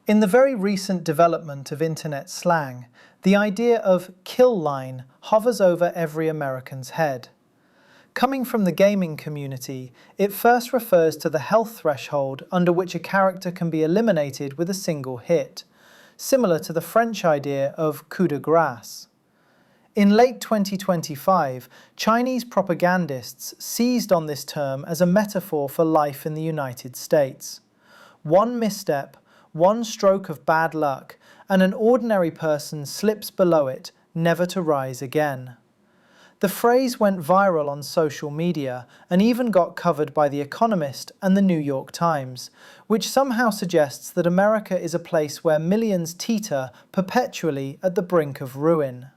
In the very recent development of internet slang, the idea of kill line hovers over every American's head. Coming from the gaming community, it first refers to the health threshold under which a character can be eliminated with a single hit, similar to the French idea of coup de grâce. In late 2025, Chinese propagandists seized on this term as a metaphor for life in the United States. One misstep, one stroke of bad luck, and an ordinary person slips below it, never to rise again. The phrase went viral on social media and even got covered by The Economist and The New York Times, which somehow suggests that America is a place where millions teeter perpetually at the brink of ruin.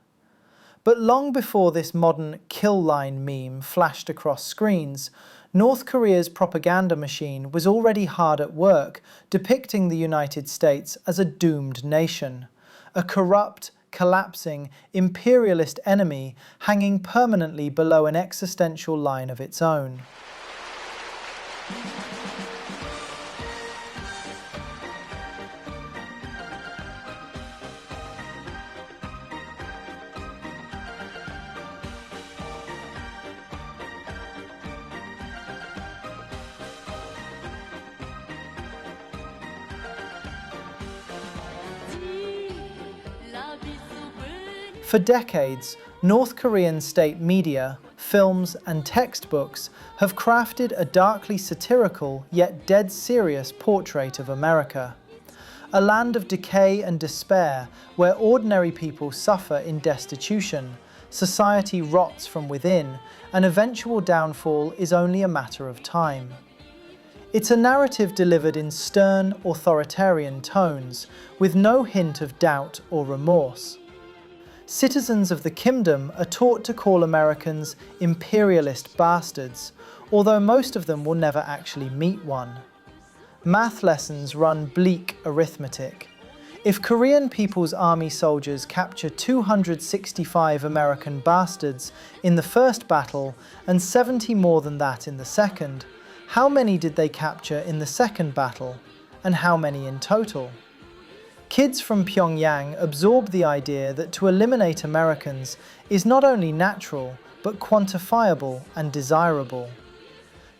But long before this modern kill line meme flashed across screens, North Korea's propaganda machine was already hard at work depicting the United States as a doomed nation, a corrupt, collapsing, imperialist enemy hanging permanently below an existential line of its own. For decades, North Korean state media, films, and textbooks have crafted a darkly satirical yet dead serious portrait of America. A land of decay and despair where ordinary people suffer in destitution, society rots from within, and eventual downfall is only a matter of time. It's a narrative delivered in stern, authoritarian tones, with no hint of doubt or remorse. Citizens of the kingdom are taught to call Americans imperialist bastards, although most of them will never actually meet one. Math lessons run bleak arithmetic. If Korean People's Army soldiers capture 265 American bastards in the first battle and 70 more than that in the second, how many did they capture in the second battle, and how many in total? Kids from Pyongyang absorb the idea that to eliminate Americans is not only natural, but quantifiable and desirable.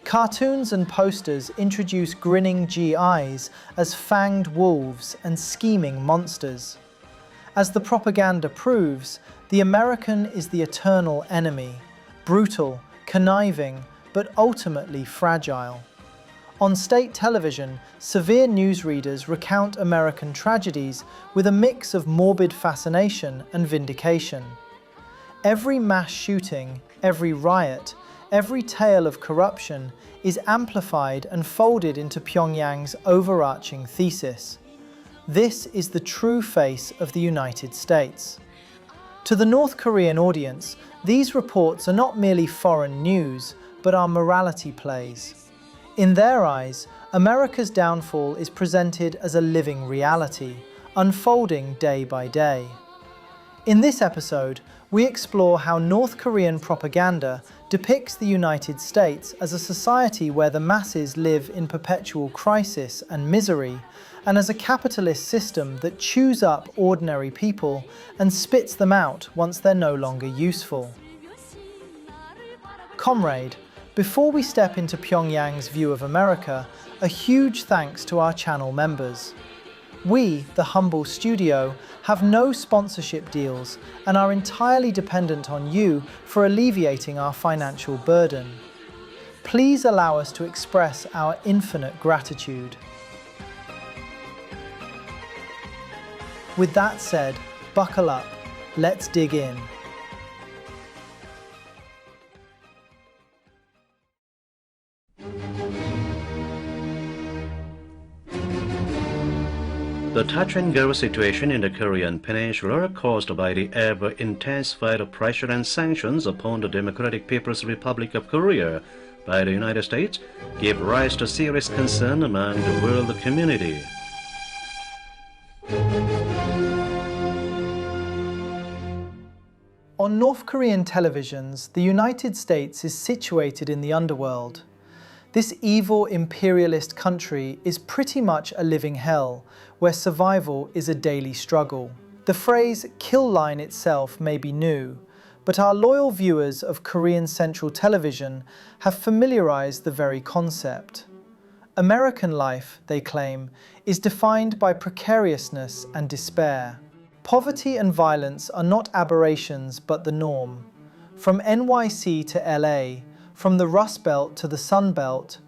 Cartoons and posters introduce grinning GIs as fanged wolves and scheming monsters. As the propaganda proves, the American is the eternal enemy, brutal, conniving, but ultimately fragile. On state television, severe newsreaders recount American tragedies with a mix of morbid fascination and vindication. Every mass shooting, every riot, every tale of corruption is amplified and folded into Pyongyang's overarching thesis. This is the true face of the United States. To the North Korean audience, these reports are not merely foreign news, but are morality plays. In their eyes, America's downfall is presented as a living reality, unfolding day by day. In this episode, we explore how North Korean propaganda depicts the United States as a society where the masses live in perpetual crisis and misery, and as a capitalist system that chews up ordinary people and spits them out once they're no longer useful. Comrade, before we step into Pyongyang's view of America, a huge thanks to our channel members. We, the humble studio, have no sponsorship deals and are entirely dependent on you for alleviating our financial burden. Please allow us to express our infinite gratitude. With that said, buckle up, let's dig in. The touch-and-go situation in the Korean peninsula, caused by the ever-intensified pressure and sanctions upon the Democratic People's Republic of Korea by the United States, gave rise to serious concern among the world community. On North Korean televisions, the United States is situated in the underworld. This evil imperialist country is pretty much a living hell, where survival is a daily struggle. The phrase kill line itself may be new, but our loyal viewers of Korean Central Television have familiarized the very concept. American life, they claim, is defined by precariousness and despair. Poverty and violence are not aberrations but the norm. From NYC to LA, from the Rust Belt to the Sun Belt,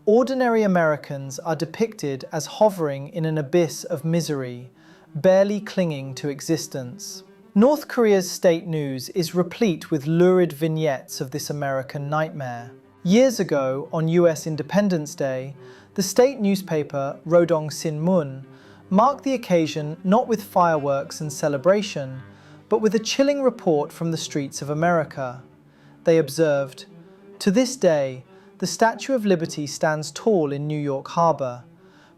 ordinary Americans are depicted as hovering in an abyss of misery, barely clinging to existence. North Korea's state news is replete with lurid vignettes of this American nightmare. Years ago, on US Independence Day, the state newspaper Rodong Sinmun marked the occasion not with fireworks and celebration, but with a chilling report from the streets of America. They observed, "To this day, the Statue of Liberty stands tall in New York Harbor,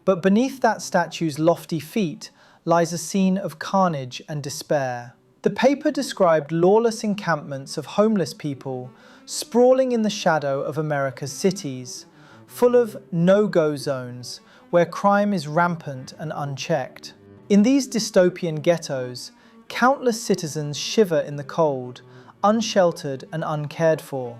but beneath that statue's lofty feet lies a scene of carnage and despair." The paper described lawless encampments of homeless people sprawling in the shadow of America's cities, full of no-go zones where crime is rampant and unchecked. In these dystopian ghettos, countless citizens shiver in the cold, unsheltered and uncared for.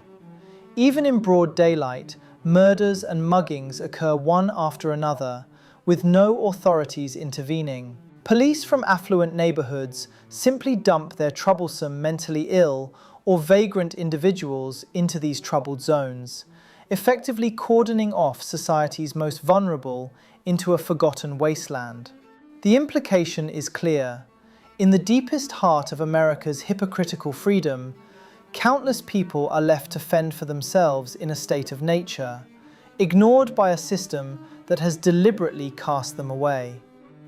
Even in broad daylight, murders and muggings occur one after another, with no authorities intervening. Police from affluent neighborhoods simply dump their troublesome mentally ill or vagrant individuals into these troubled zones, effectively cordoning off society's most vulnerable into a forgotten wasteland. The implication is clear. In the deepest heart of America's hypocritical freedom, countless people are left to fend for themselves in a state of nature, ignored by a system that has deliberately cast them away.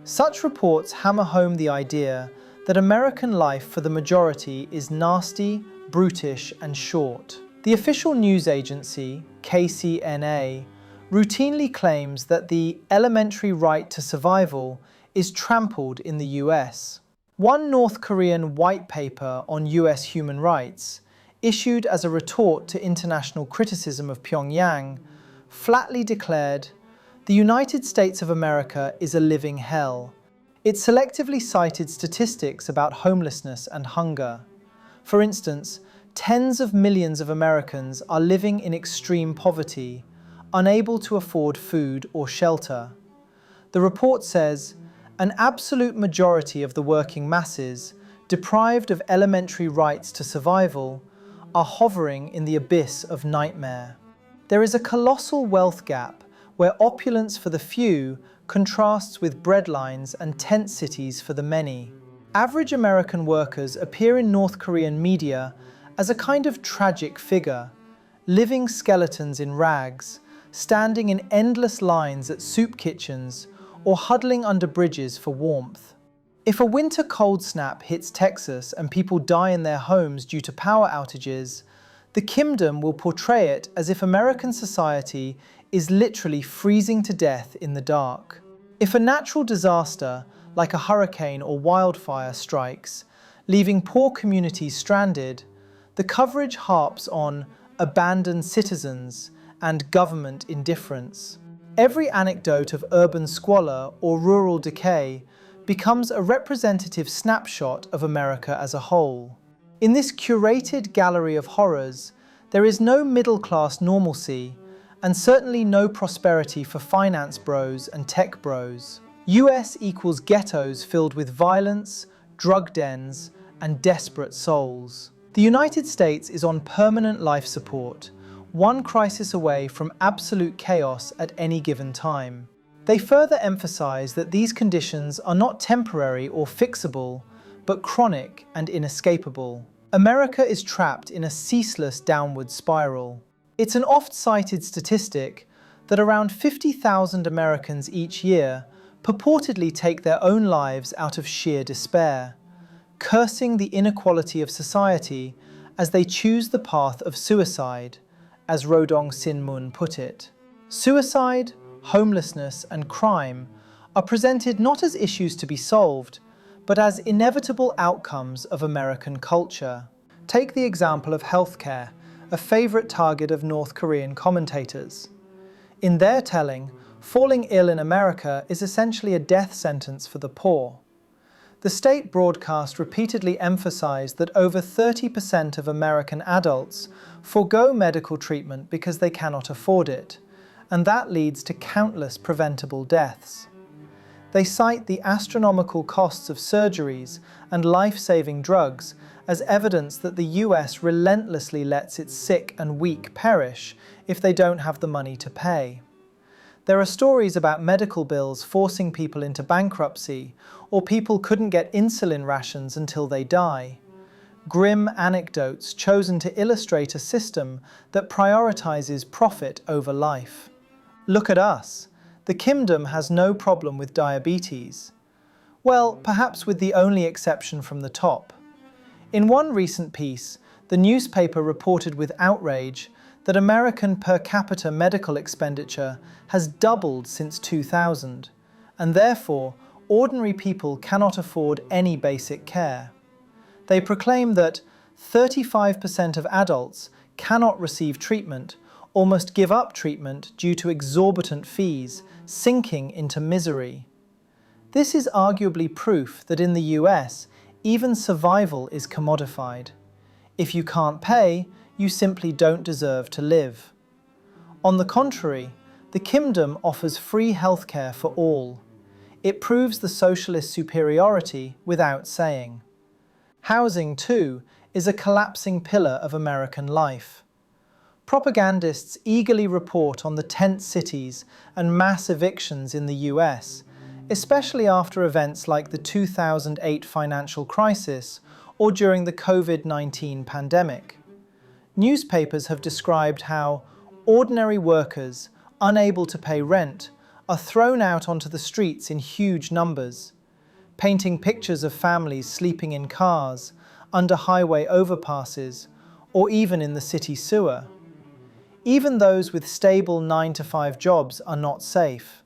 Such reports hammer home the idea that American life for the majority is nasty, brutish, and short. The official news agency, KCNA, routinely claims that the elementary right to survival is trampled in the US. One North Korean white paper on US human rights, issued as a retort to international criticism of Pyongyang, flatly declared, "The United States of America is a living hell." It selectively cited statistics about homelessness and hunger. For instance, tens of millions of Americans are living in extreme poverty, unable to afford food or shelter. The report says, "An absolute majority of the working masses, deprived of elementary rights to survival, are hovering in the abyss of nightmare." There is a colossal wealth gap where opulence for the few contrasts with breadlines and tent cities for the many. Average American workers appear in North Korean media as a kind of tragic figure, living skeletons in rags, standing in endless lines at soup kitchens, or huddling under bridges for warmth. If a winter cold snap hits Texas and people die in their homes due to power outages, the kingdom will portray it as if American society is literally freezing to death in the dark. If a natural disaster, like a hurricane or wildfire, strikes, leaving poor communities stranded, the coverage harps on abandoned citizens and government indifference. Every anecdote of urban squalor or rural decay becomes a representative snapshot of America as a whole. In this curated gallery of horrors, there is no middle-class normalcy, and certainly no prosperity for finance bros and tech bros. US equals ghettos filled with violence, drug dens, and desperate souls. The United States is on permanent life support, one crisis away from absolute chaos at any given time. They further emphasize that these conditions are not temporary or fixable, but chronic and inescapable. America is trapped in a ceaseless downward spiral. It's an oft-cited statistic that around 50,000 Americans each year purportedly take their own lives out of sheer despair, cursing the inequality of society as they choose the path of suicide, as Rodong Sinmun put it. Suicide, homelessness, and crime are presented not as issues to be solved, but as inevitable outcomes of American culture. Take the example of healthcare, a favorite target of North Korean commentators. In their telling, falling ill in America is essentially a death sentence for the poor. The state broadcast repeatedly emphasized that over 30% of American adults forego medical treatment because they cannot afford it, and that leads to countless preventable deaths. They cite the astronomical costs of surgeries and life-saving drugs as evidence that the US relentlessly lets its sick and weak perish if they don't have the money to pay. There are stories about medical bills forcing people into bankruptcy, or people couldn't get insulin rations until they die. Grim anecdotes chosen to illustrate a system that prioritizes profit over life. Look at us. The kingdom has no problem with diabetes. Well, perhaps with the only exception from the top. In one recent piece, the newspaper reported with outrage that American per capita medical expenditure has doubled since 2000, and therefore ordinary people cannot afford any basic care. They proclaim that 35% of adults cannot receive treatment or must give up treatment due to exorbitant fees, sinking into misery. This is arguably proof that in the US, even survival is commodified. If you can't pay, you simply don't deserve to live. On the contrary, the kingdom offers free healthcare for all. It proves the socialist superiority without saying. Housing, too, is a collapsing pillar of American life. Propagandists eagerly report on the tent cities and mass evictions in the US, especially after events like the 2008 financial crisis or during the COVID-19 pandemic. Newspapers have described how ordinary workers, unable to pay rent, are thrown out onto the streets in huge numbers, painting pictures of families sleeping in cars, under highway overpasses, or even in the city sewer. Even those with stable 9-to-5 jobs are not safe.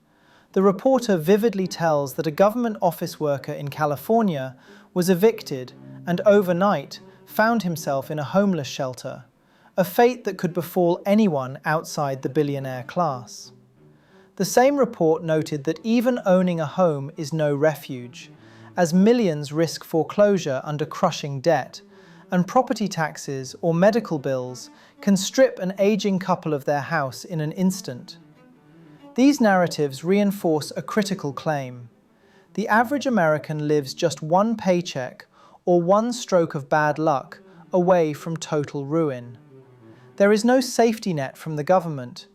The reporter vividly tells that a government office worker in California was evicted and overnight found himself in a homeless shelter, a fate that could befall anyone outside the billionaire class. The same report noted that even owning a home is no refuge, as millions risk foreclosure under crushing debt, and property taxes or medical bills can strip an aging couple of their house in an instant. These narratives reinforce a critical claim. The average American lives just one paycheck or one stroke of bad luck away from total ruin. There is no safety net from the government,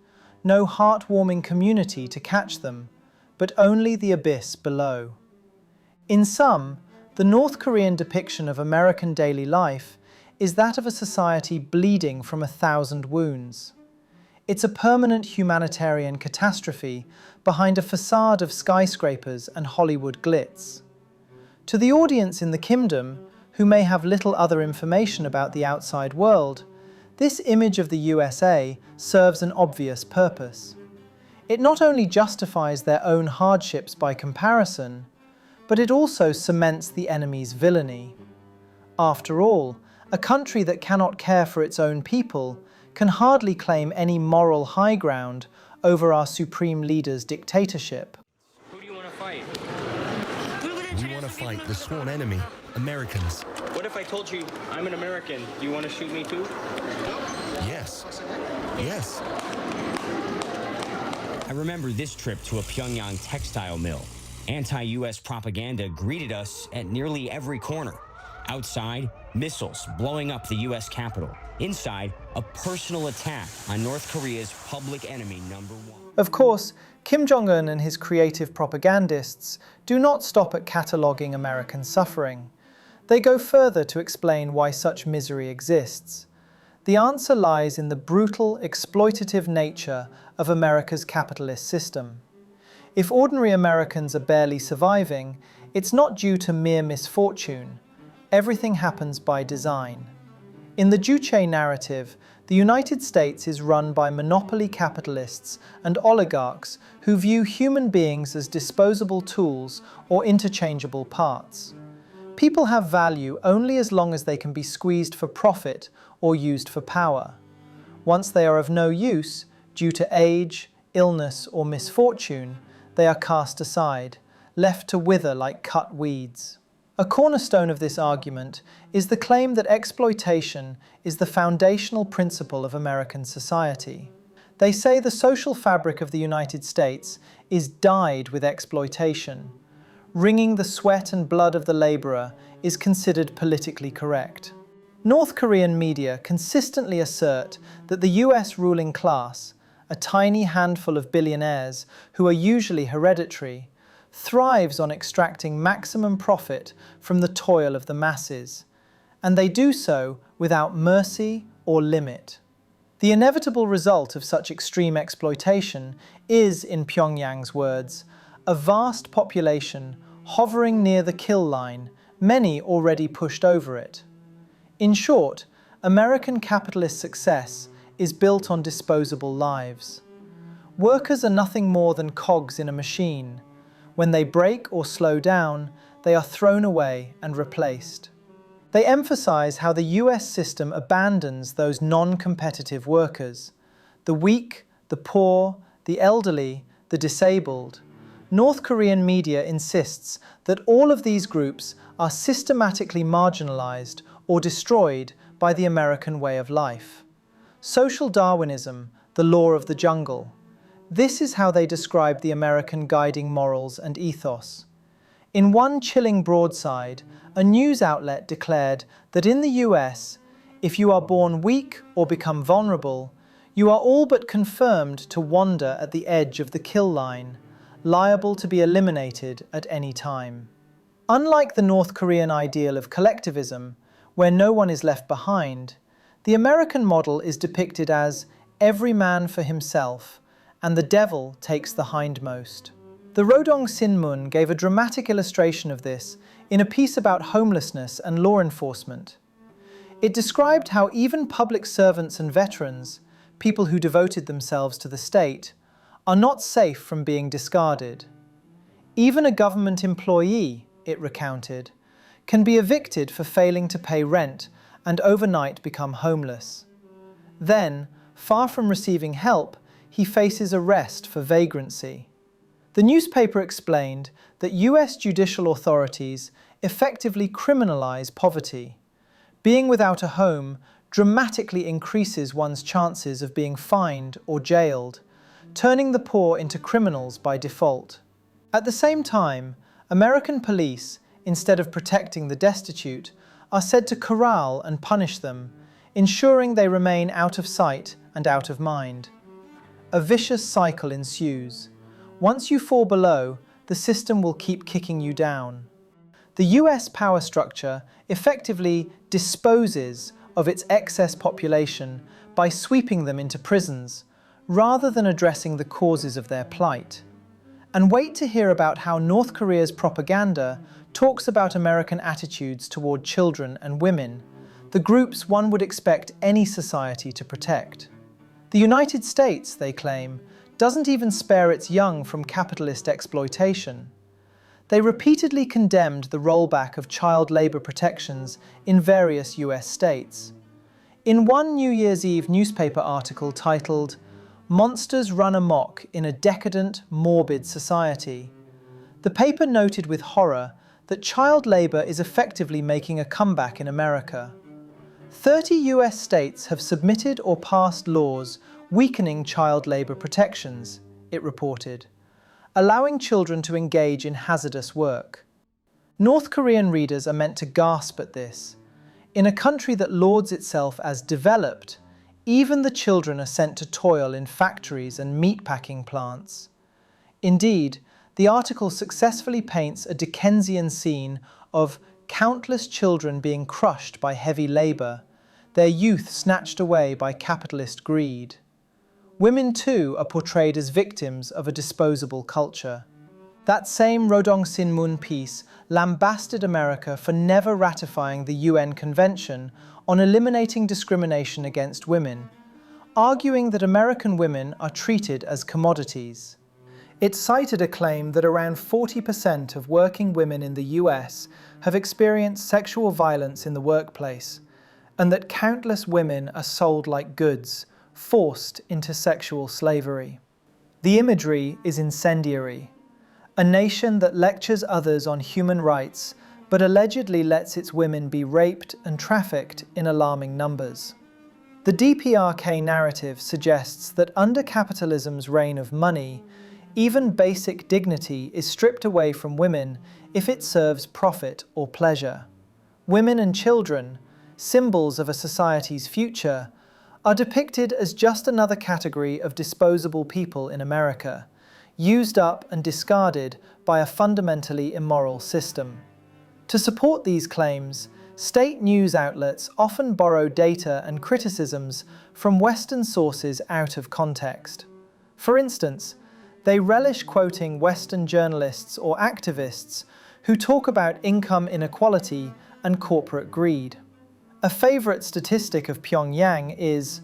no heartwarming community to catch them, but only the abyss below. In sum, the North Korean depiction of American daily life is that of a society bleeding from 1,000 wounds. It's a permanent humanitarian catastrophe behind a facade of skyscrapers and Hollywood glitz. To the audience in the kingdom, who may have little other information about the outside world, this image of the USA serves an obvious purpose. It not only justifies their own hardships by comparison, but it also cements the enemy's villainy. After all, a country that cannot care for its own people can hardly claim any moral high ground over our supreme leader's dictatorship. Who do you want to fight? We want to fight the sworn enemy, Americans. What if I told you I'm an American? Do you want to shoot me too? Yes. Yes. I remember this trip to a Pyongyang textile mill. Anti-US propaganda greeted us at nearly every corner. Outside, missiles blowing up the US Capitol. Inside, a personal attack on North Korea's public enemy number one. Of course, Kim Jong-un and his creative propagandists do not stop at cataloguing American suffering. They go further to explain why such misery exists. The answer lies in the brutal, exploitative nature of America's capitalist system. If ordinary Americans are barely surviving, it's not due to mere misfortune. Everything happens by design. In the Decay narrative, the United States is run by monopoly capitalists and oligarchs who view human beings as disposable tools or interchangeable parts. People have value only as long as they can be squeezed for profit or used for power. Once they are of no use, due to age, illness or misfortune, they are cast aside, left to wither like cut weeds. A cornerstone of this argument is the claim that exploitation is the foundational principle of American society. They say the social fabric of the United States is dyed with exploitation. Wringing the sweat and blood of the laborer is considered politically correct. North Korean media consistently assert that the US ruling class, a tiny handful of billionaires who are usually hereditary, thrives on extracting maximum profit from the toil of the masses, and they do so without mercy or limit. The inevitable result of such extreme exploitation is, in Pyongyang's words, a vast population hovering near the kill line, many already pushed over it. In short, American capitalist success is built on disposable lives. Workers are nothing more than cogs in a machine. When they break or slow down, they are thrown away and replaced. They emphasize how the US system abandons those non-competitive workers, the weak, the poor, the elderly, the disabled. North Korean media insists that all of these groups are systematically marginalized or destroyed by the American way of life. Social Darwinism, the law of the jungle. This is how they describe the American guiding morals and ethos. In one chilling broadside, a news outlet declared that in the US, if you are born weak or become vulnerable, you are all but confirmed to wander at the edge of the kill line, liable to be eliminated at any time. Unlike the North Korean ideal of collectivism, where no one is left behind, the American model is depicted as every man for himself, and the devil takes the hindmost. The Rodong Sinmun gave a dramatic illustration of this in a piece about homelessness and law enforcement. It described how even public servants and veterans, people who devoted themselves to the state, are not safe from being discarded. Even a government employee, it recounted, can be evicted for failing to pay rent and overnight become homeless. Then, far from receiving help, he faces arrest for vagrancy. The newspaper explained that US judicial authorities effectively criminalize poverty. Being without a home dramatically increases one's chances of being fined or jailed, turning the poor into criminals by default. At the same time, American police, instead of protecting the destitute, are said to corral and punish them, ensuring they remain out of sight and out of mind. A vicious cycle ensues. Once you fall below, the system will keep kicking you down. The US power structure effectively disposes of its excess population by sweeping them into prisons, rather than addressing the causes of their plight. And wait to hear about how North Korea's propaganda talks about American attitudes toward children and women, the groups one would expect any society to protect. The United States, they claim, doesn't even spare its young from capitalist exploitation. They repeatedly condemned the rollback of child labor protections in various US states. In one New Year's Eve newspaper article titled, "Monsters Run Amok in a Decadent, Morbid Society," the paper noted with horror that child labor is effectively making a comeback in America. 30 US states have submitted or passed laws weakening child labor protections, it reported, allowing children to engage in hazardous work. North Korean readers are meant to gasp at this. In a country that lauds itself as developed, even the children are sent to toil in factories and meatpacking plants. Indeed, the article successfully paints a Dickensian scene of countless children being crushed by heavy labor, their youth snatched away by capitalist greed. Women too are portrayed as victims of a disposable culture. That same Rodong Sinmun piece lambasted America for never ratifying the UN Convention on eliminating discrimination against women, arguing that American women are treated as commodities. It cited a claim that around 40% of working women in the US have experienced sexual violence in the workplace, and that countless women are sold like goods, forced into sexual slavery. The imagery is incendiary. A nation that lectures others on human rights, but allegedly lets its women be raped and trafficked in alarming numbers. The DPRK narrative suggests that under capitalism's reign of money, even basic dignity is stripped away from women if it serves profit or pleasure. Women and children, symbols of a society's future, are depicted as just another category of disposable people in America, used up and discarded by a fundamentally immoral system. To support these claims, state news outlets often borrow data and criticisms from Western sources out of context. For instance, they relish quoting Western journalists or activists who talk about income inequality and corporate greed. A favorite statistic of Pyongyang is,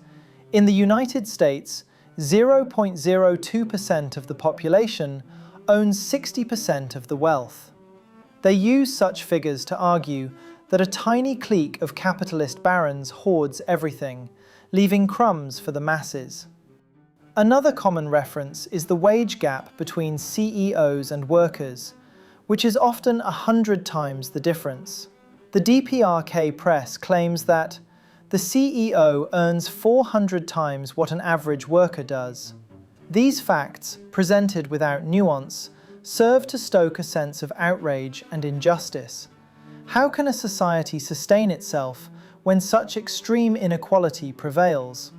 in the United States, 0.02% of the population owns 60% of the wealth. They use such figures to argue that a tiny clique of capitalist barons hoards everything, leaving crumbs for the masses. Another common reference is the wage gap between CEOs and workers, which is often 100 times the difference. The DPRK press claims that the CEO earns 400 times what an average worker does. These facts, presented without nuance, serve to stoke a sense of outrage and injustice. How can a society sustain itself when such extreme inequality prevails?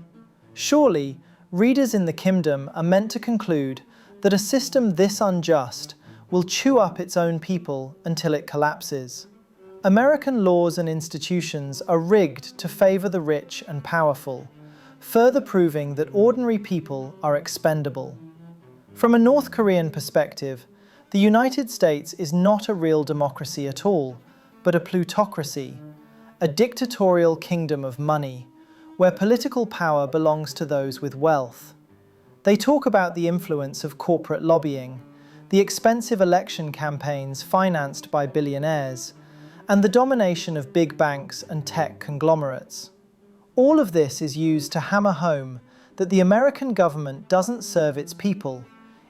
Surely, readers in the kingdom are meant to conclude that a system this unjust will chew up its own people until it collapses. American laws and institutions are rigged to favor the rich and powerful, further proving that ordinary people are expendable. From a North Korean perspective, the United States is not a real democracy at all, but a plutocracy, a dictatorial kingdom of money, where political power belongs to those with wealth. They talk about the influence of corporate lobbying, the expensive election campaigns financed by billionaires, and the domination of big banks and tech conglomerates. All of this is used to hammer home that the American government doesn't serve its people,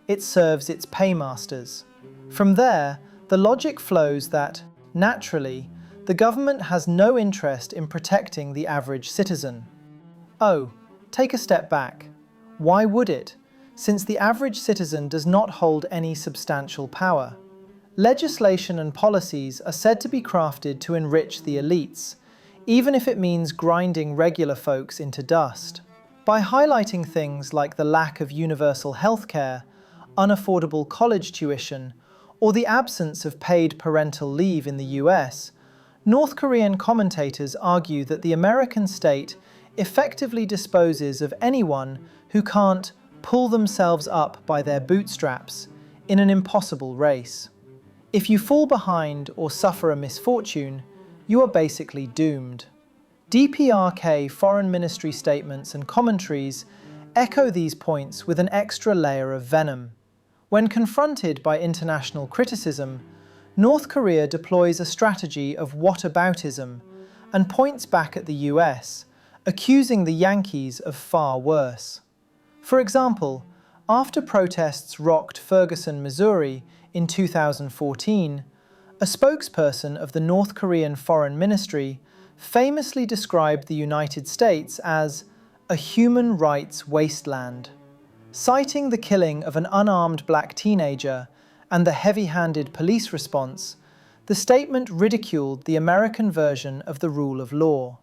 it serves its paymasters. From there, the logic flows that, naturally, the government has no interest in protecting the average citizen. Oh, take a step back. Why would it, since the average citizen does not hold any substantial power? Legislation and policies are said to be crafted to enrich the elites, even if it means grinding regular folks into dust. By highlighting things like the lack of universal healthcare, unaffordable college tuition, or the absence of paid parental leave in the US, North Korean commentators argue that the American state effectively disposes of anyone who can't pull themselves up by their bootstraps in an impossible race. If you fall behind or suffer a misfortune, you are basically doomed. DPRK foreign ministry statements and commentaries echo these points with an extra layer of venom. When confronted by international criticism, North Korea deploys a strategy of whataboutism and points back at the US, accusing the Yankees of far worse. For example, after protests rocked Ferguson, Missouri in 2014, a spokesperson of the North Korean Foreign Ministry famously described the United States as a human rights wasteland. Citing the killing of an unarmed black teenager and the heavy-handed police response, the statement ridiculed the American version of the rule of law.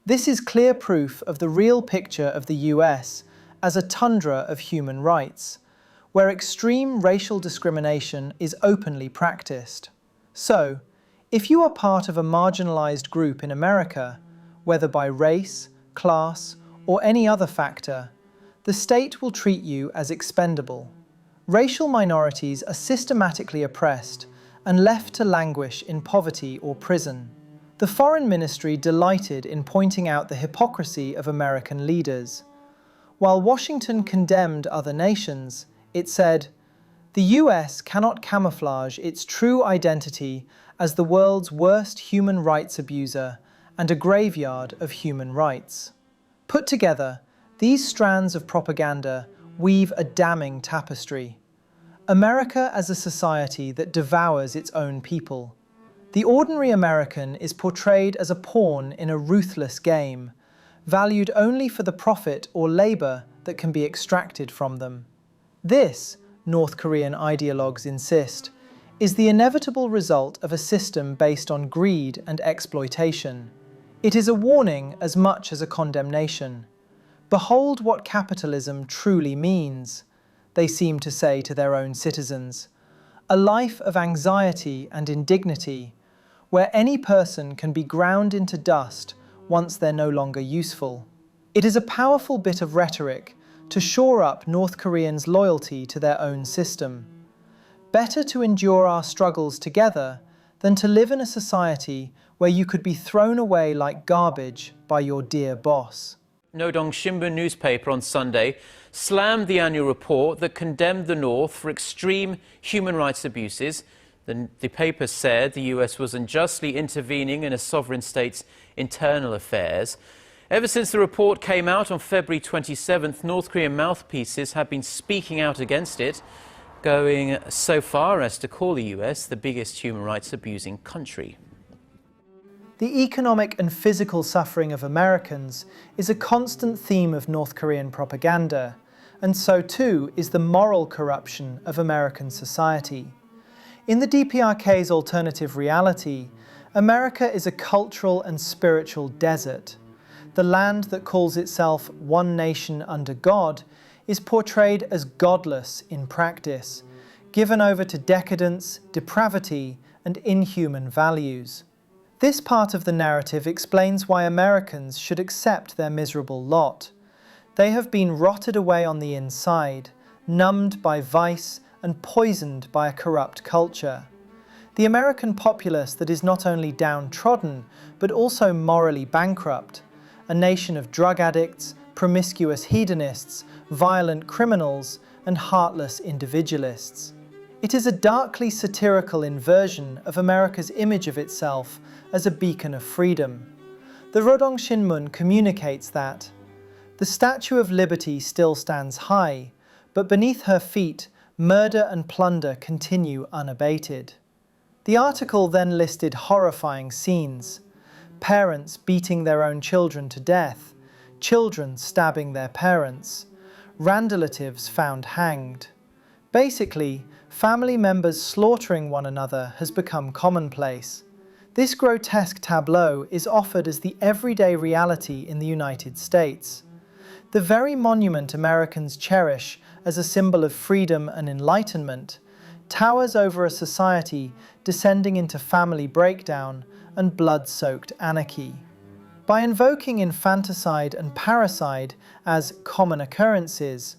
This is clear proof of the real picture of the US as a tundra of human rights, where extreme racial discrimination is openly practiced. So, if you are part of a marginalized group in America, whether by race, class, or any other factor, the state will treat you as expendable. Racial minorities are systematically oppressed and left to languish in poverty or prison. The Foreign Ministry delighted in pointing out the hypocrisy of American leaders. While Washington condemned other nations, it said, "The US cannot camouflage its true identity as the world's worst human rights abuser and a graveyard of human rights." Put together, these strands of propaganda weave a damning tapestry. America as a society that devours its own people. The ordinary American is portrayed as a pawn in a ruthless game, valued only for the profit or labor that can be extracted from them. This, North Korean ideologues insist, is the inevitable result of a system based on greed and exploitation. It is a warning as much as a condemnation. Behold what capitalism truly means, they seem to say to their own citizens. A life of anxiety and indignity, where any person can be ground into dust once they're no longer useful. It is a powerful bit of rhetoric to shore up North Koreans' loyalty to their own system. Better to endure our struggles together than to live in a society where you could be thrown away like garbage by your dear boss. Nodong Shimbun newspaper on Sunday slammed the annual report that condemned the North for extreme human rights abuses. The paper said the US was unjustly intervening in a sovereign state's internal affairs. Ever since the report came out on February 27th, North Korean mouthpieces have been speaking out against it, going so far as to call the US the biggest human rights abusing country. The economic and physical suffering of Americans is a constant theme of North Korean propaganda, and so too is the moral corruption of American society. In the DPRK's alternative reality, America is a cultural and spiritual desert. The land that calls itself one nation under God is portrayed as godless in practice, given over to decadence, depravity, and inhuman values. This part of the narrative explains why Americans should accept their miserable lot. They have been rotted away on the inside, numbed by vice and poisoned by a corrupt culture. The American populace that is not only downtrodden, but also morally bankrupt, a nation of drug addicts, promiscuous hedonists, violent criminals, and heartless individualists. It is a darkly satirical inversion of America's image of itself as a beacon of freedom. The Rodong Shinmun communicates that the Statue of Liberty still stands high, but beneath her feet, murder and plunder continue unabated. The article then listed horrifying scenes: parents beating their own children to death, children stabbing their parents, relatives found hanged. Basically, family members slaughtering one another has become commonplace. This grotesque tableau is offered as the everyday reality in the United States. The very monument Americans cherish as a symbol of freedom and enlightenment towers over a society descending into family breakdown and blood-soaked anarchy. By invoking infanticide and parricide as common occurrences,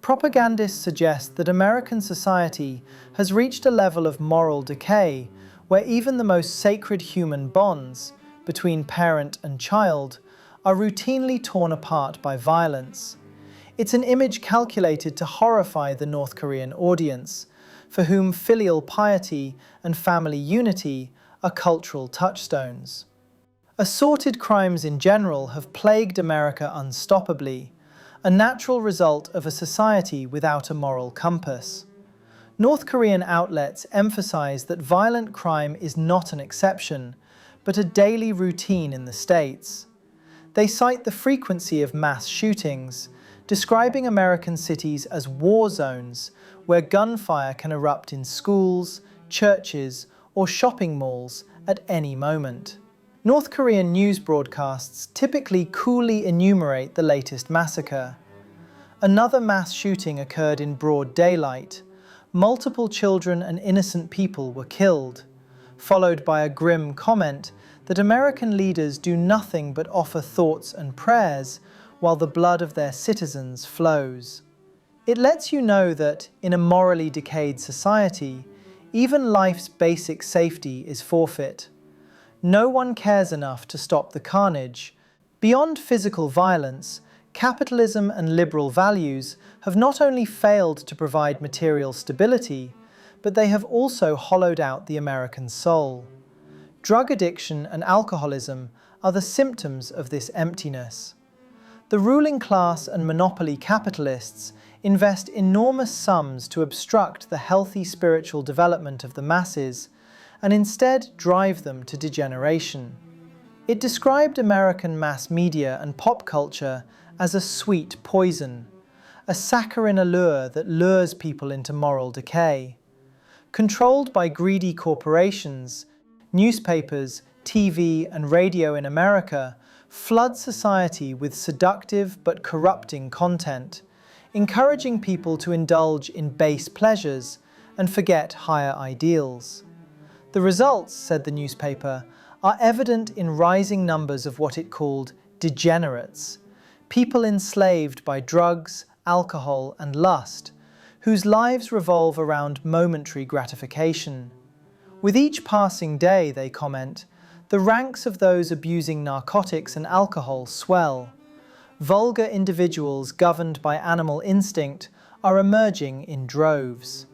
propagandists suggest that American society has reached a level of moral decay where even the most sacred human bonds between parent and child are routinely torn apart by violence. It's an image calculated to horrify the North Korean audience, for whom filial piety and family unity are cultural touchstones. Assorted crimes in general have plagued America unstoppably, a natural result of a society without a moral compass. North Korean outlets emphasize that violent crime is not an exception, but a daily routine in the States. They cite the frequency of mass shootings, describing American cities as war zones where gunfire can erupt in schools, churches, or shopping malls at any moment. North Korean news broadcasts typically coolly enumerate the latest massacre. Another mass shooting occurred in broad daylight. Multiple children and innocent people were killed, followed by a grim comment that American leaders do nothing but offer thoughts and prayers while the blood of their citizens flows. It lets you know that, in a morally decayed society, even life's basic safety is forfeit. No one cares enough to stop the carnage. Beyond physical violence, capitalism and liberal values have not only failed to provide material stability, but they have also hollowed out the American soul. Drug addiction and alcoholism are the symptoms of this emptiness. The ruling class and monopoly capitalists invest enormous sums to obstruct the healthy spiritual development of the masses and instead drive them to degeneration. It described American mass media and pop culture as a sweet poison, a saccharine allure that lures people into moral decay. Controlled by greedy corporations, newspapers, TV, and radio in America flood society with seductive but corrupting content, encouraging people to indulge in base pleasures and forget higher ideals. The results, said the newspaper, are evident in rising numbers of what it called degenerates, people enslaved by drugs, alcohol, and lust, whose lives revolve around momentary gratification. With each passing day, they comment, the ranks of those abusing narcotics and alcohol swell. Vulgar individuals governed by animal instinct are emerging in droves.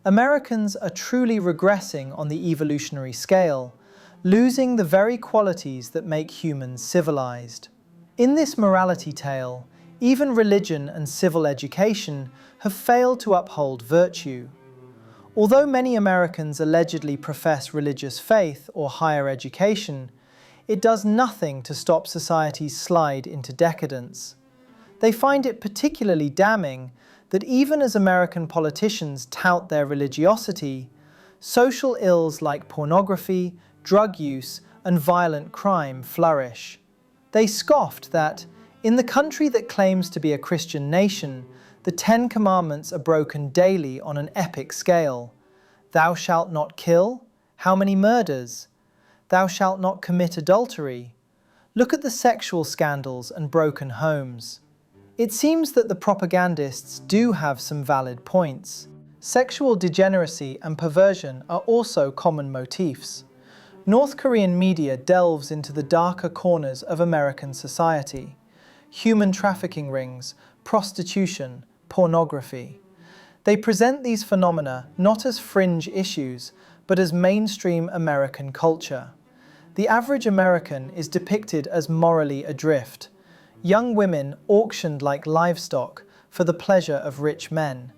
Americans are truly regressing on the evolutionary scale, losing the very qualities that make humans civilized. In this morality tale, even religion and civil education have failed to uphold virtue. Although many Americans allegedly profess religious faith or higher education, it does nothing to stop society's slide into decadence. They find it particularly damning that even as American politicians tout their religiosity, social ills like pornography, drug use, and violent crime flourish. They scoffed that, in the country that claims to be a Christian nation, the 10 Commandments are broken daily on an epic scale. Thou shalt not kill? How many murders? Thou shalt not commit adultery. Look at the sexual scandals and broken homes. It seems that the propagandists do have some valid points. Sexual degeneracy and perversion are also common motifs. North Korean media delves into the darker corners of American society. Human trafficking rings, prostitution, pornography. They present these phenomena not as fringe issues, but as mainstream American culture. The average American is depicted as morally adrift. Young women auctioned like livestock for the pleasure of rich men.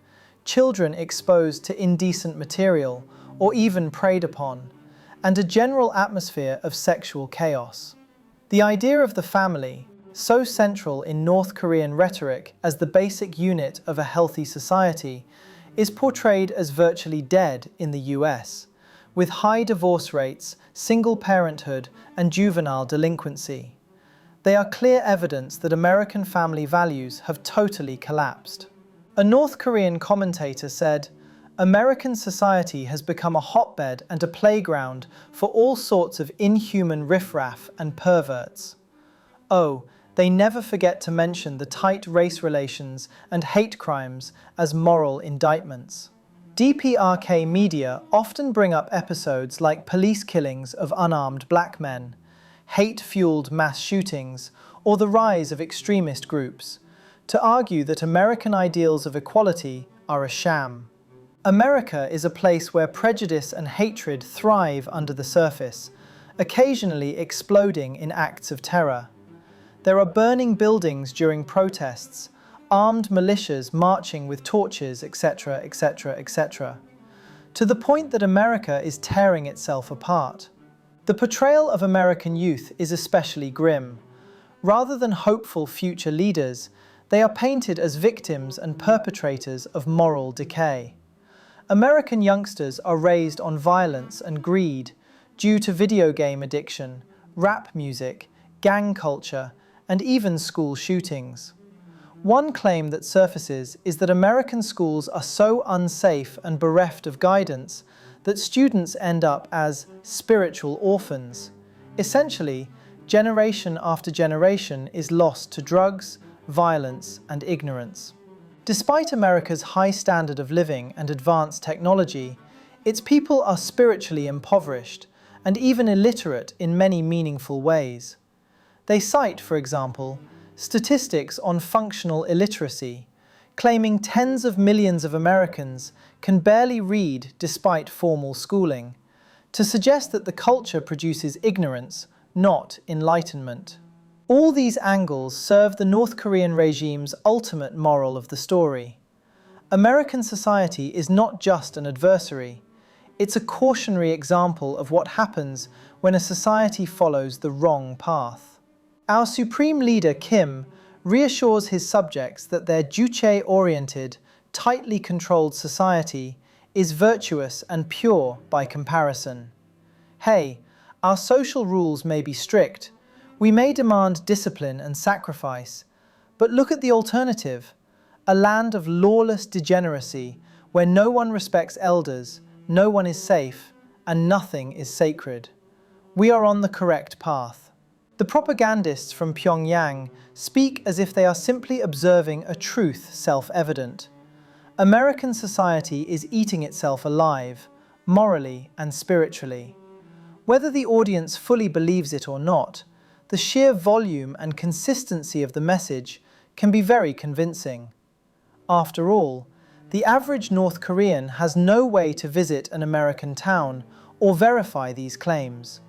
Children exposed to indecent material or even preyed upon, and a general atmosphere of sexual chaos. The idea of the family, so central in North Korean rhetoric as the basic unit of a healthy society, is portrayed as virtually dead in the US, with high divorce rates, single parenthood, and juvenile delinquency. They are clear evidence that American family values have totally collapsed. A North Korean commentator said, American society has become a hotbed and a playground for all sorts of inhuman riffraff and perverts. Oh, they never forget to mention the tight race relations and hate crimes as moral indictments. DPRK media often bring up episodes like police killings of unarmed black men, hate-fueled mass shootings, or the rise of extremist groups, to argue that American ideals of equality are a sham. America is a place where prejudice and hatred thrive under the surface, occasionally exploding in acts of terror. There are burning buildings during protests, armed militias marching with torches, etc., etc., etc., to the point that America is tearing itself apart. The portrayal of American youth is especially grim. Rather than hopeful future leaders, they are painted as victims and perpetrators of moral decay. American youngsters are raised on violence and greed due to video game addiction, rap music, gang culture, and even school shootings. One claim that surfaces is that American schools are so unsafe and bereft of guidance that students end up as spiritual orphans. Essentially, generation after generation is lost to drugs, violence, and ignorance. Despite America's high standard of living and advanced technology, its people are spiritually impoverished and even illiterate in many meaningful ways. They cite, for example, statistics on functional illiteracy, claiming tens of millions of Americans can barely read despite formal schooling, to suggest that the culture produces ignorance, not enlightenment. All these angles serve the North Korean regime's ultimate moral of the story. American society is not just an adversary. It's a cautionary example of what happens when a society follows the wrong path. Our supreme leader, Kim, reassures his subjects that their Juche-oriented, tightly controlled society is virtuous and pure by comparison. Hey, our social rules may be strict, we may demand discipline and sacrifice, but look at the alternative, a land of lawless degeneracy where no one respects elders, no one is safe, and nothing is sacred. We are on the correct path. The propagandists from Pyongyang speak as if they are simply observing a truth self-evident. American society is eating itself alive, morally and spiritually. Whether the audience fully believes it or not, the sheer volume and consistency of the message can be very convincing. After all, the average North Korean has no way to visit an American town or verify these claims.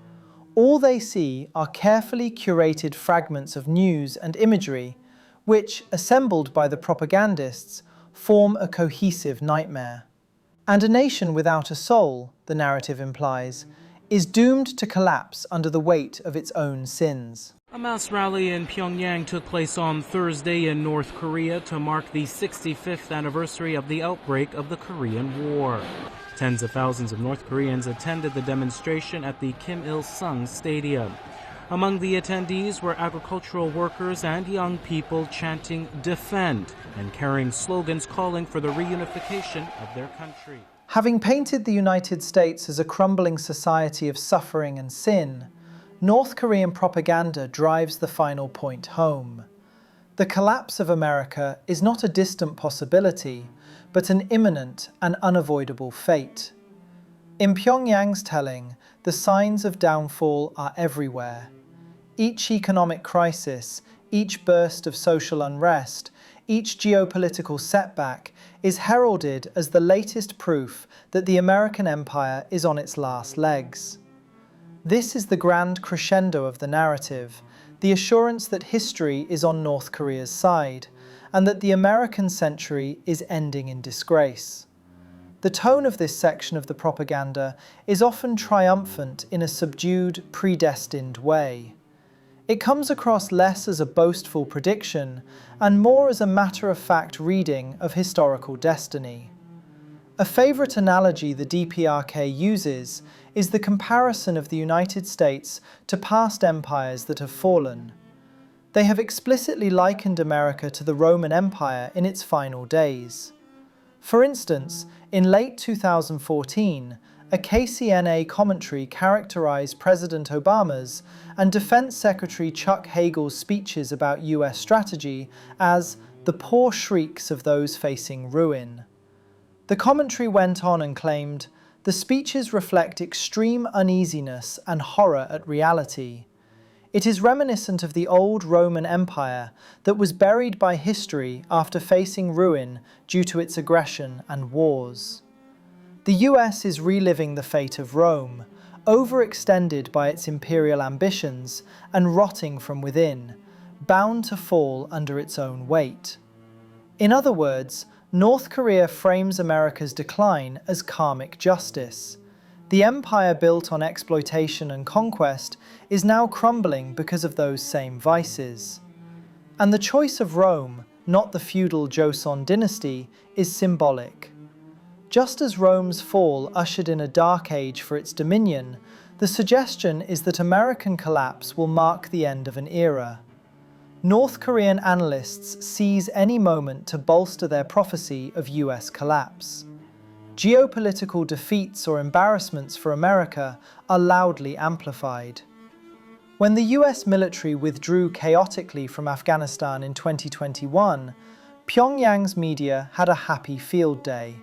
All they see are carefully curated fragments of news and imagery, which, assembled by the propagandists, form a cohesive nightmare. And a nation without a soul, the narrative implies, is doomed to collapse under the weight of its own sins. A mass rally in Pyongyang took place on Thursday in North Korea to mark the 65th anniversary of the outbreak of the Korean War. Tens of thousands of North Koreans attended the demonstration at the Kim Il-sung Stadium. Among the attendees were agricultural workers and young people chanting "Defend" and carrying slogans calling for the reunification of their country. Having painted the United States as a crumbling society of suffering and sin, North Korean propaganda drives the final point home. The collapse of America is not a distant possibility, but an imminent and unavoidable fate. In Pyongyang's telling, the signs of downfall are everywhere. Each economic crisis, each burst of social unrest, each geopolitical setback is heralded as the latest proof that the American empire is on its last legs. This is the grand crescendo of the narrative, the assurance that history is on North Korea's side, and that the American century is ending in disgrace. The tone of this section of the propaganda is often triumphant in a subdued, predestined way. It comes across less as a boastful prediction and more as a matter-of-fact reading of historical destiny. A favorite analogy the DPRK uses is the comparison of the United States to past empires that have fallen. They have explicitly likened America to the Roman Empire in its final days. For instance, in late 2014, a KCNA commentary characterized President Obama's and Defense Secretary Chuck Hagel's speeches about US strategy as the poor shrieks of those facing ruin. The commentary went on and claimed, "The speeches reflect extreme uneasiness and horror at reality. It is reminiscent of the old Roman Empire that was buried by history after facing ruin due to its aggression and wars. The US is reliving the fate of Rome, overextended by its imperial ambitions and rotting from within, bound to fall under its own weight." In other words, North Korea frames America's decline as karmic justice. The empire built on exploitation and conquest is now crumbling because of those same vices. And the choice of Rome, not the feudal Joseon dynasty, is symbolic. Just as Rome's fall ushered in a dark age for its dominion, the suggestion is that American collapse will mark the end of an era. North Korean analysts seize any moment to bolster their prophecy of US collapse. Geopolitical defeats or embarrassments for America are loudly amplified. When the US military withdrew chaotically from Afghanistan in 2021, Pyongyang's media had a happy field day.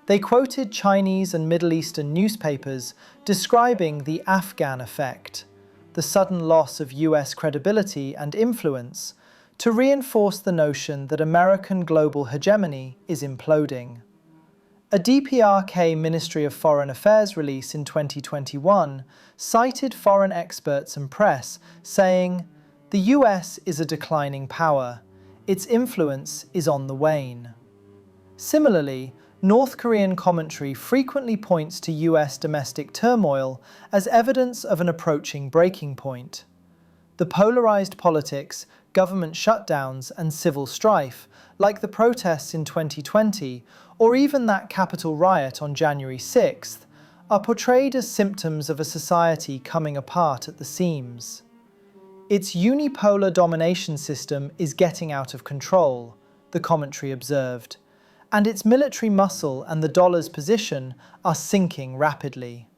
They quoted Chinese and Middle Eastern newspapers describing the Afghan effect, the sudden loss of US credibility and influence, to reinforce the notion that American global hegemony is imploding. A DPRK Ministry of Foreign Affairs release in 2021 cited foreign experts and press saying, The US is a declining power. Its influence is on the wane. Similarly, North Korean commentary frequently points to US domestic turmoil as evidence of an approaching breaking point. The polarized politics, government shutdowns, and civil strife, like the protests in 2020, or even that Capitol riot on January 6th, are portrayed as symptoms of a society coming apart at the seams. Its unipolar domination system is getting out of control, the commentary observed, and its military muscle and the dollar's position are sinking rapidly.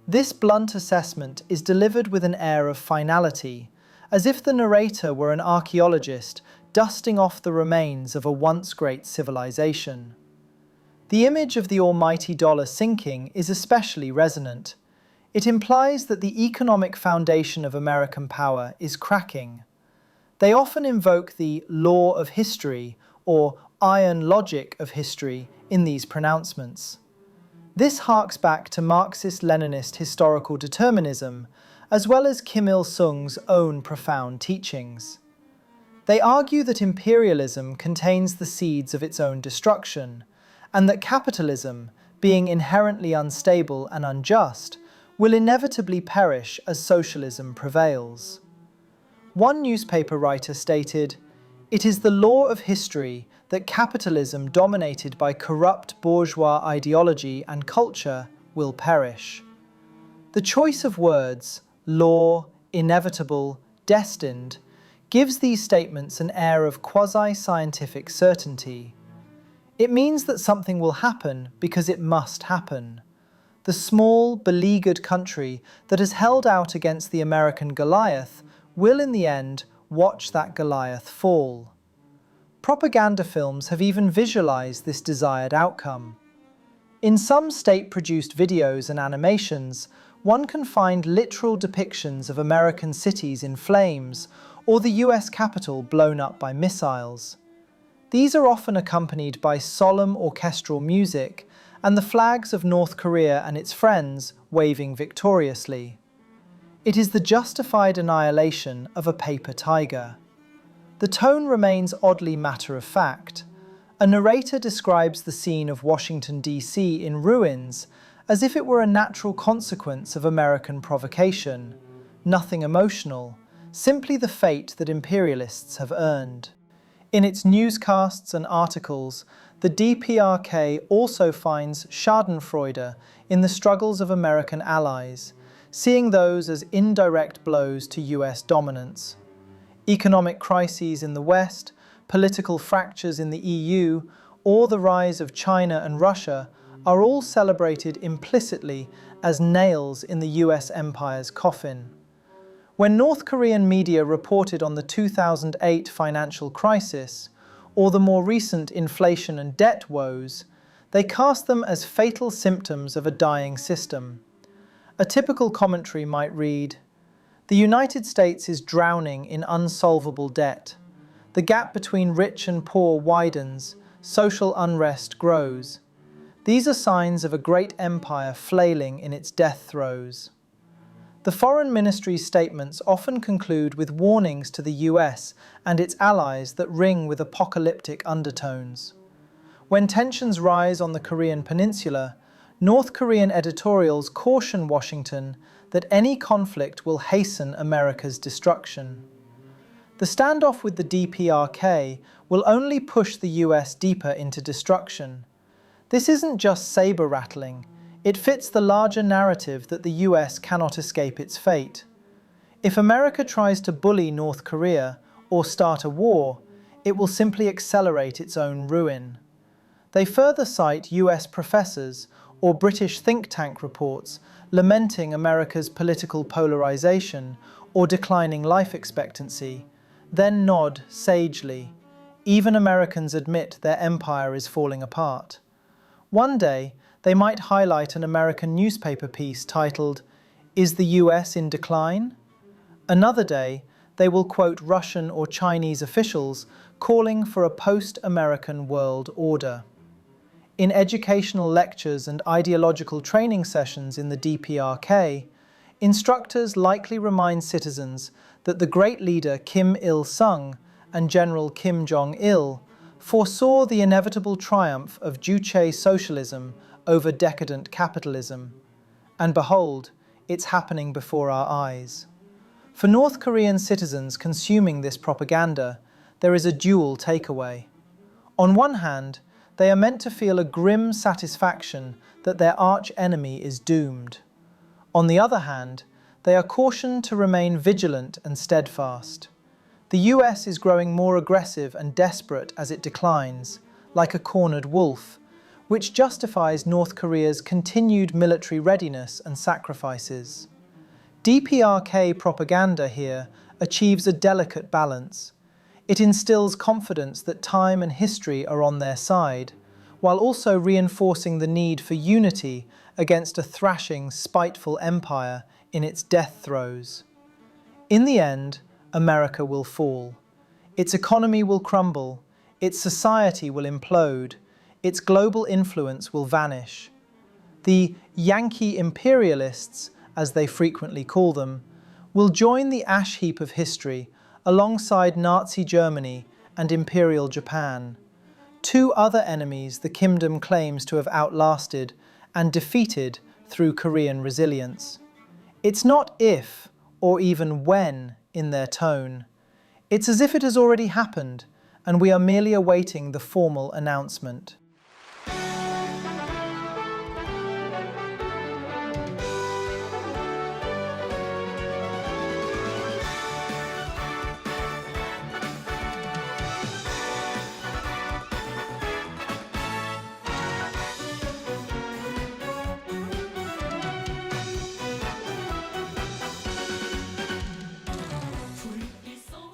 This blunt assessment is delivered with an air of finality, as if the narrator were an archaeologist dusting off the remains of a once great civilization. The image of the almighty dollar sinking is especially resonant. It implies that the economic foundation of American power is cracking. They often invoke the law of history or iron logic of history in these pronouncements. This harks back to Marxist-Leninist historical determinism, as well as Kim Il-sung's own profound teachings. They argue that imperialism contains the seeds of its own destruction, and that capitalism, being inherently unstable and unjust, will inevitably perish as socialism prevails. One newspaper writer stated, "It is the law of history that capitalism dominated by corrupt bourgeois ideology and culture will perish." The choice of words, law, inevitable, destined, gives these statements an air of quasi-scientific certainty. It means that something will happen because it must happen. The small, beleaguered country that has held out against the American Goliath will in the end watch that Goliath fall. Propaganda films have even visualized this desired outcome. In some state-produced videos and animations, one can find literal depictions of American cities in flames or the US Capitol blown up by missiles. These are often accompanied by solemn orchestral music and the flags of North Korea and its friends waving victoriously. It is the justified annihilation of a paper tiger. The tone remains oddly matter-of-fact. A narrator describes the scene of Washington, D.C. in ruins as if it were a natural consequence of American provocation. Nothing emotional, simply the fate that imperialists have earned. In its newscasts and articles, the DPRK also finds schadenfreude in the struggles of American allies, seeing those as indirect blows to US dominance. Economic crises in the West, political fractures in the EU, or the rise of China and Russia are all celebrated implicitly as nails in the US empire's coffin. When North Korean media reported on the 2008 financial crisis, or the more recent inflation and debt woes, they cast them as fatal symptoms of a dying system. A typical commentary might read, "The United States is drowning in unsolvable debt. The gap between rich and poor widens, social unrest grows. These are signs of a great empire flailing in its death throes." The Foreign Ministry's statements often conclude with warnings to the US and its allies that ring with apocalyptic undertones. When tensions rise on the Korean peninsula, North Korean editorials caution Washington that any conflict will hasten America's destruction. The standoff with the DPRK will only push the US deeper into destruction. This isn't just saber-rattling. It fits the larger narrative that the US cannot escape its fate. If America tries to bully North Korea or start a war, it will simply accelerate its own ruin. They further cite US professors or British think tank reports lamenting America's political polarization or declining life expectancy, then nod sagely. Even Americans admit their empire is falling apart. One day, they might highlight an American newspaper piece titled, "Is the US in decline?" Another day, they will quote Russian or Chinese officials calling for a post-American world order. In educational lectures and ideological training sessions in the DPRK, instructors likely remind citizens that the great leader Kim Il-sung and General Kim Jong-il foresaw the inevitable triumph of Juche socialism over decadent capitalism. And behold, it's happening before our eyes. For North Korean citizens consuming this propaganda, there is a dual takeaway. On one hand, they are meant to feel a grim satisfaction that their arch-enemy is doomed. On the other hand, they are cautioned to remain vigilant and steadfast. The US is growing more aggressive and desperate as it declines, like a cornered wolf, which justifies North Korea's continued military readiness and sacrifices. DPRK propaganda here achieves a delicate balance. It instills confidence that time and history are on their side, while also reinforcing the need for unity against a thrashing, spiteful empire in its death throes. In the end, America will fall. Its economy will crumble, its society will implode, its global influence will vanish. The Yankee imperialists, as they frequently call them, will join the ash heap of history alongside Nazi Germany and Imperial Japan, two other enemies the kingdom claims to have outlasted and defeated through Korean resilience. It's not if, or even when, in their tone. It's as if it has already happened, and we are merely awaiting the formal announcement.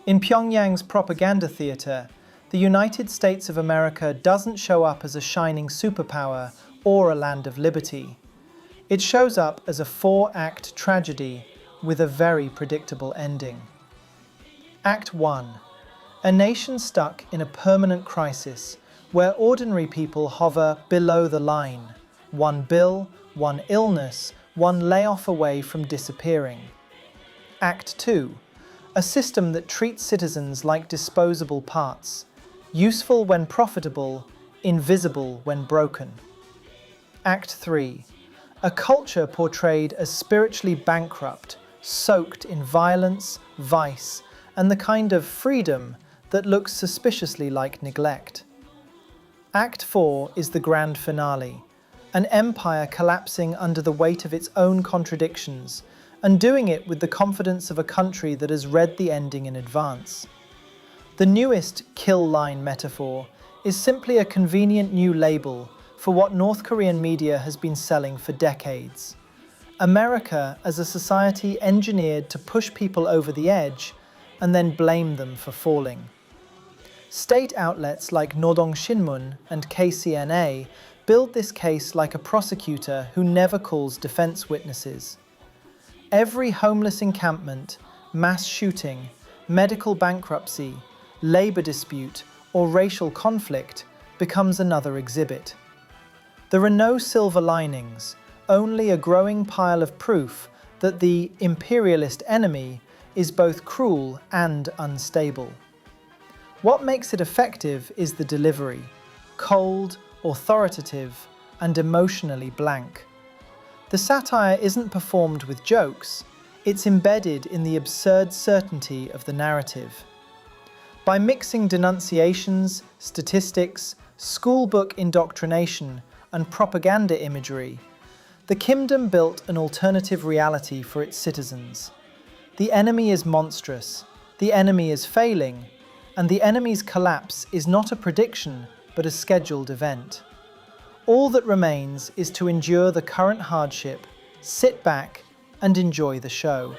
In Pyongyang's propaganda theatre, the United States of America doesn't show up as a shining superpower or a land of liberty. It shows up as a four-act tragedy with a very predictable ending. Act 1. A nation stuck in a permanent crisis where ordinary people hover below the line, one bill, one illness, one layoff away from disappearing. Act 2. A system that treats citizens like disposable parts, useful when profitable, invisible when broken. Act 3. A culture portrayed as spiritually bankrupt, soaked in violence, vice, and the kind of freedom that looks suspiciously like neglect. Act 4 is the grand finale, an empire collapsing under the weight of its own contradictions, and doing it with the confidence of a country that has read the ending in advance. The newest kill line metaphor is simply a convenient new label for what North Korean media has been selling for decades. America as a society engineered to push people over the edge and then blame them for falling. State outlets like Nodong Shinmun and KCNA build this case like a prosecutor who never calls defense witnesses. Every homeless encampment, mass shooting, medical bankruptcy, labor dispute, or racial conflict becomes another exhibit. There are no silver linings, only a growing pile of proof that the imperialist enemy is both cruel and unstable. What makes it effective is the delivery, cold, authoritative, and emotionally blank. The satire isn't performed with jokes, it's embedded in the absurd certainty of the narrative. By mixing denunciations, statistics, schoolbook indoctrination, and propaganda imagery, the kingdom built an alternative reality for its citizens. The enemy is monstrous, the enemy is failing, and the enemy's collapse is not a prediction, but a scheduled event. All that remains is to endure the current hardship, sit back, and enjoy the show.